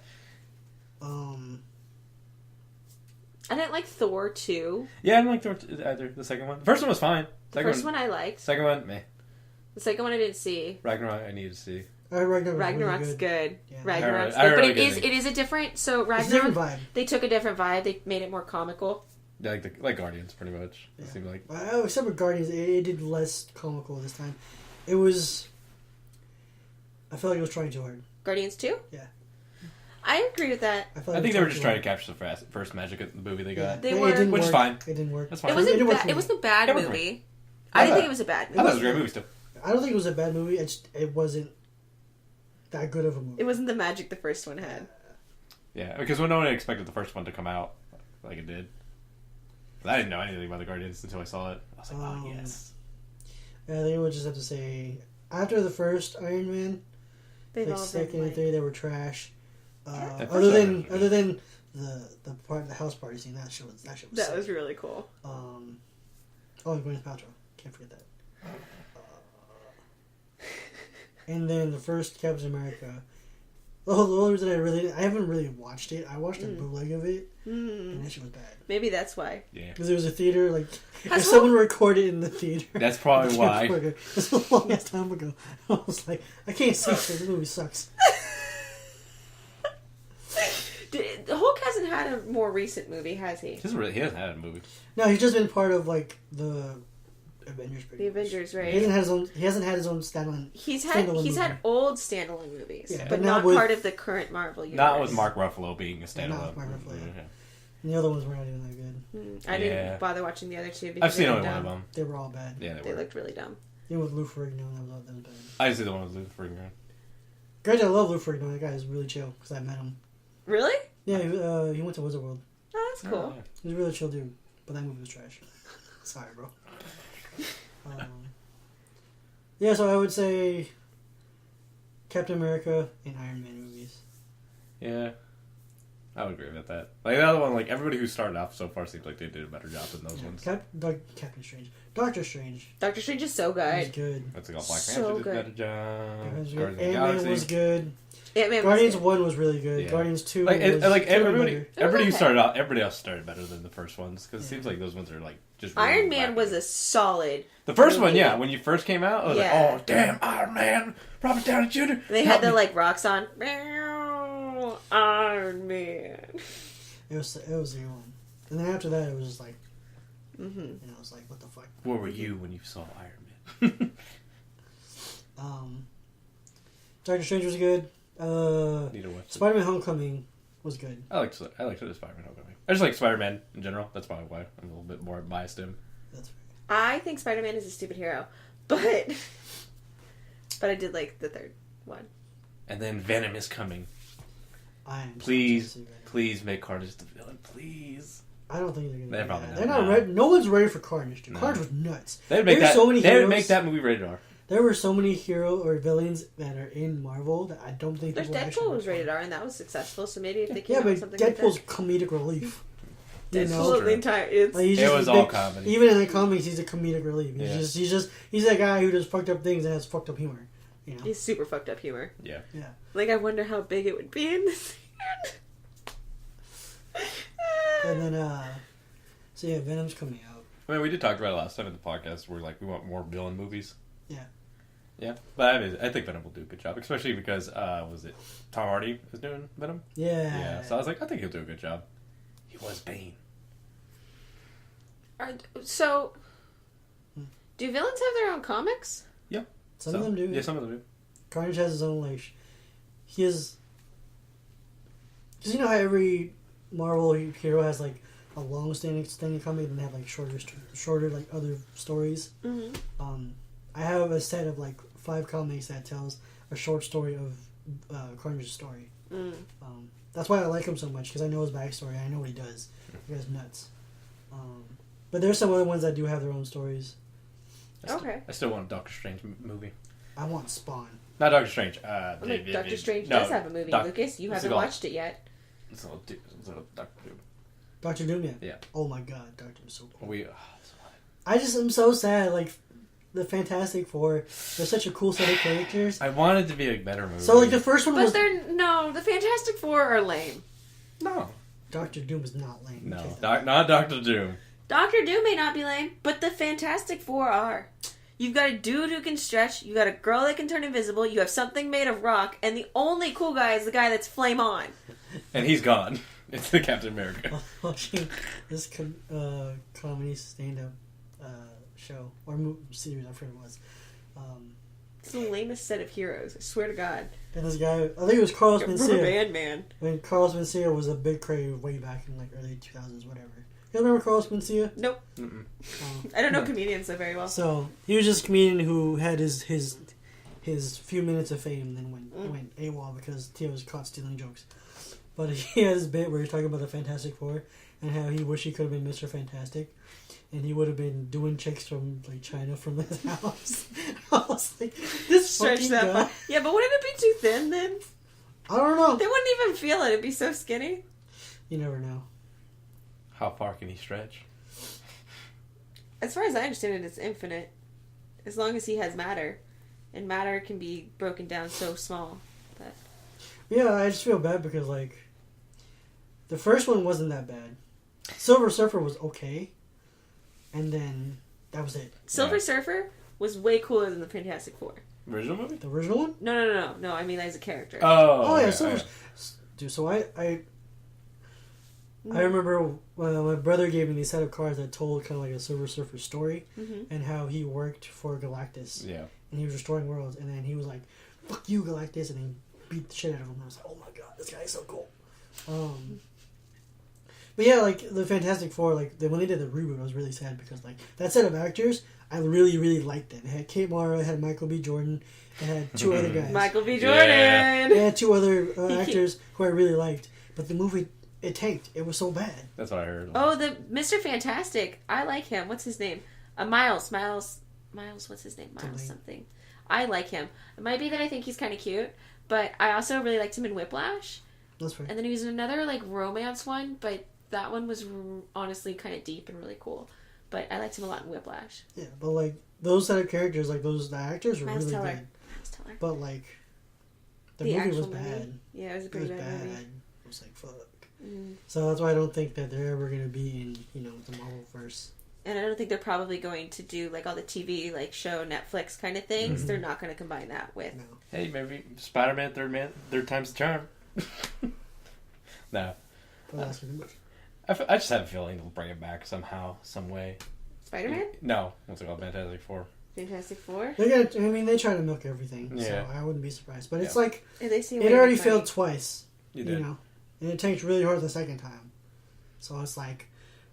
I didn't like Thor 2. Yeah, I didn't like Thor either. The second one. The first one was fine. The first one I liked. Second one, meh. The second one I didn't see. Ragnarok, I need to see. Ragnarok's good. Yeah. Ragnarok's I good, really but good. it is a different. So It's a different Ragnarok, vibe. they took a different vibe. They made it more comical. Yeah, like Guardians, pretty much. It Yeah. seemed like. Except for Guardians, it did less comical this time. It was. I felt like it was trying too hard. Guardians 2? Yeah. I agree with that. I, felt I like think it they were was just too trying to hard. capture the first magic of the movie they got. They It were. didn't Which is work. fine. It didn't work. That's fine. It I wasn't. didn't work for It me. wasn't a bad It was movie. I didn't think it was a bad movie. thought it was a great movie still. I don't think it was a bad movie. It wasn't that good of a movie. It wasn't the magic the first one had. Yeah, because when no one expected the first one to come out like it did. But I didn't know anything about the Guardians until I saw it. I was like, oh, yes. Yeah, I think we'll just have to say, after the first Iron Man, like second and third, they were trash. Other than the house party scene, that shit was really cool. Gwyneth Paltrow, can't forget that. And then the first Captain America. The only reason I haven't really watched it. I watched a bootleg of it, and that shit was bad. Maybe that's why. Yeah, because it was a theater. Like, if someone recorded in the theater, that's probably why. It's a long ass time ago. I was like, I can't see shit. The movie sucks. Hulk hasn't had a more recent movie, has he? He hasn't had a movie. No, he's just been part of like the Avengers. Avengers, right? He hasn't had his own standalone. He's had old standalone movies, yeah, but not part of the current Marvel universe. Not with Mark Ruffalo being a standalone. Not with Mark Ruffalo. Yeah. And the other ones were not even that good. I didn't bother watching the other two because I've seen only one of them. They were all bad. Yeah, they looked really dumb. Even with Lou Ferrigno, that was bad. I didn't see the one with Lou Ferrigno. Granted, I love Lou Ferrigno. That guy is really chill because I met him. Really? Yeah, he went to Wizard World. Oh, that's cool. Yeah. He's a really chill dude, but that movie was trash. Sorry, bro. Yeah, so I would say Captain America and Iron Man movies. Yeah, I would agree with that. Like the other one, like everybody who started off so far seems like they did a better job than those ones. Captain Strange. Doctor Strange. Doctor Strange is so good. He's good. That's like Black Panther did a better job. Ant-Man was good. Ant-Man Guardians 1 was really good. Yeah. Guardians 2 was everybody started out. Everybody else started better than the first ones because it seems like those ones are like just. Really Iron Man was a solid. The first one, yeah, when you first came out, I was like, "Oh damn, Iron Man, Robert Downey Jr." They had the like rocks on. Iron Man. It was a good one, and then after that, it was just like, and I was like, "What the fuck?" Where were you when you saw Iron Man? Doctor Strange was good. Spider-Man: Homecoming was good. I liked Spider-Man: Homecoming. I just like Spider-Man in general. That's probably why I'm a little bit more biased to him. That's fair. I think Spider-Man is a stupid hero, but I did like the third one. And then Venom is coming. Please make Carnage the villain, please. I don't think they're gonna. They're probably not. They're not ready. No one's ready for Carnage. Dude. No. Carnage was nuts. They would make that movie rated R. There were so many hero or villains that are in Marvel that I don't think. Deadpool was rated R and that was successful. So maybe if they came out with something Deadpool's like that. Comedic relief. Deadpool the entire. It was all comedy. Even in the comics, he's a comedic relief. Yeah. He's that guy who does fucked up things and has fucked up humor. You know? He's super fucked up humor. Yeah. Yeah. Like I wonder how big it would be in this. And then, so yeah, Venom's coming out. I mean, we did talk about it last time in the podcast. Where like we want more villain movies. Yeah. Yeah, but I think Venom will do a good job, especially because was it Tom Hardy is doing Venom? Yeah. Yeah. So I was like, I think he'll do a good job. He was Bane. So, do villains have their own comics? Yeah. Some of them do. Yeah, some of them do. Carnage has his own like. He has. Because you know how every Marvel hero has like a long-standing comic, and they have like shorter like other stories. Mm-hmm. I have a set of like 5 comics that tells a short story of Carnage's story. That's why I like him so much because I know his backstory. I know what he does. He guy's nuts. But there's some other ones that do have their own stories. I still want a Doctor Strange movie. I want Spawn. Not Doctor Strange. Doctor Strange does have a movie, Lucas. You haven't watched it yet. It's a Doctor Doom. Doctor Doom, yeah. Yeah. Oh my God, Doctor Doom is so cool. I just am so sad. Like the Fantastic Four, they're such a cool set of characters. I wanted to be a better movie. So like the first one was. But the Fantastic Four are lame. No. Doctor Doom is not lame. No, not Doctor Doom. Doctor Doom may not be lame, but the Fantastic Four are. You've got a dude who can stretch, you got a girl that can turn invisible, you have something made of rock, and the only cool guy is the guy that's flame on. And he's gone. It's the Captain America. Watching this comedy stand-up show, or series, I forget what it was. It's the lamest set of heroes, I swear to God. And this guy, I think it was Carlos Mencia. Rubber Band Man. When Carlos Mencia was a big crave way back in like early 2000s, whatever. You remember Carlos Mencia? Nope. I don't know comedians so very well. So he was just a comedian who had his his few minutes of fame then went AWOL because Tio was caught stealing jokes. But he has this bit where he's talking about the Fantastic Four and how he wished he could have been Mr. Fantastic. And he would have been doing checks from like China from his house. I was like, this Stretch that guy. far. Yeah, but wouldn't it be too thin then? I don't know. They wouldn't even feel it. It'd be so skinny. You never know. How far can he stretch? As far as I understand it, it's infinite. As long as he has matter. And matter can be broken down so small. That... Yeah, I just feel bad because, like, the first one wasn't that bad. Silver Surfer was okay. And then that was it. Silver Surfer was way cooler than the Fantastic Four. Original movie? The original one? No, I mean as a character. Oh yeah, yeah, Silver... Dude, so I remember my brother gave me these set of cards that told kind of like a Silver Surfer story and how he worked for Galactus. Yeah. And he was restoring worlds, and then he was like, "Fuck you, Galactus," and he beat the shit out of him. I was like, "Oh my god, this guy is so cool." But yeah, like the Fantastic Four, like when they did the reboot, I was really sad because like that set of actors, I really really liked it. It had Kate Mara, it had Michael B. Jordan, it had two other guys. Michael B. Jordan. Yeah. It had two other actors who I really liked, but the movie it tanked. It was so bad. That's what I heard. Oh, the Mr. Fantastic. I like him. What's his name? Miles. What's his name? Miles something. I like him. It might be that I think he's kind of cute, but I also really liked him in Whiplash. That's right. And then he was in another like romance one, but that one was honestly kind of deep and really cool. But I liked him a lot in Whiplash. Yeah, but like those set of characters, like the actors were really good. Miles Teller. But like the movie was bad. Movie. Yeah, it was a pretty bad movie. It was like fuck. So that's why I don't think that they're ever gonna be in the Marvel verse. And I don't think they're probably going to do like all the TV like show Netflix kind of things. They're not going to combine that with. No. Hey, maybe Spider-Man, third time's the charm. No. I just have a feeling they'll bring it back somehow, some way. Spider-Man? No. What's it called? Fantastic Four. Fantastic Four? They try to milk everything, Yeah. so I wouldn't be surprised. But it's like, they seem it already failed twice. You did. And it tanked really hard the second time. So it's like,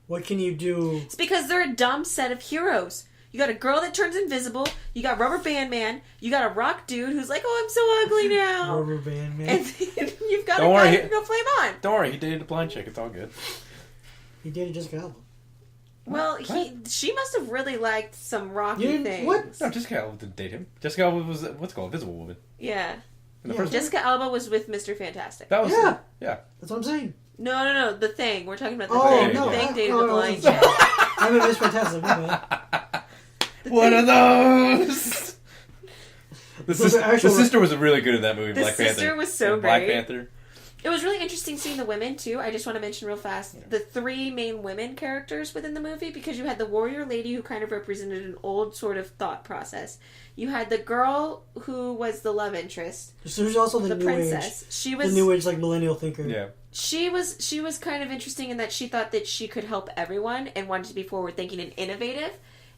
what can you do? It's because they're a dumb set of heroes. You got a girl that turns invisible. You got Rubber Band Man. You got a rock dude who's like, "Oh, I'm so ugly now." Rubber Band Man. And then you've got Don't a guy worry. who can go flame on. Don't worry, he dated a blind chick. It's all good. He dated Jessica Alba. Well, she must have really liked some rocky things. What? No, Jessica Alba didn't date him. Jessica Alba was what's it called Invisible Woman. Yeah. In the first Jessica Alba was with Mr. Fantastic. That was Yeah. That's what I'm saying. No. The Thing. We're talking about the Oh, Thing. no. The Thing dated no, a blind no, chick. I mean, it's fantastic. My bad. One of those. The sister was really good in that movie. The Black Panther. sister was so Black great. Panther. It was really interesting seeing the women, too. I just want to mention real fast the three main women characters within the movie, because you had the warrior lady who kind of represented an old sort of thought process. You had the girl who was the love interest. So there's also the new princess. age. She was the new age, like, millennial thinker. Yeah. She was kind of interesting in that she thought that she could help everyone and wanted to be forward thinking and innovative.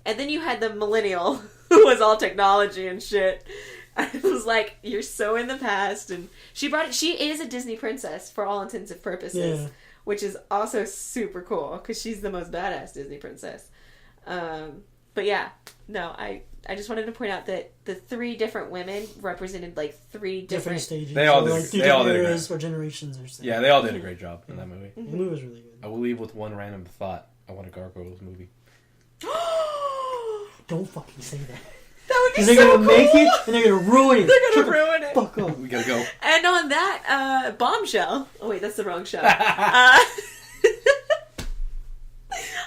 And then you had the millennial who was all technology and shit. I was like, you're so in the past. And she is a Disney princess for all intents and purposes, which is also super cool because she's the most badass Disney princess. But yeah, no, I just wanted to point out that the three different women represented like three different stages. They all so, did. They all did eras or generations or something. Yeah, they all did a great job in that movie. The movie was really good. I will leave with one random thought. I want a Gargoyles movie. Don't fucking say that. That would be Because they're so gonna cool. make it and they're gonna ruin it. They're gonna ruin it. Fuck up. We gotta go. And on that, bombshell. Oh wait, that's the wrong show.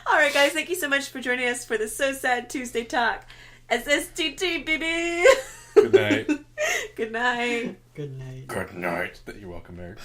Alright guys, thank you so much for joining us for the So Sad Tuesday Talk. SSTT, baby! Good night. Good night. Good night. Good night. You're welcome, Eric.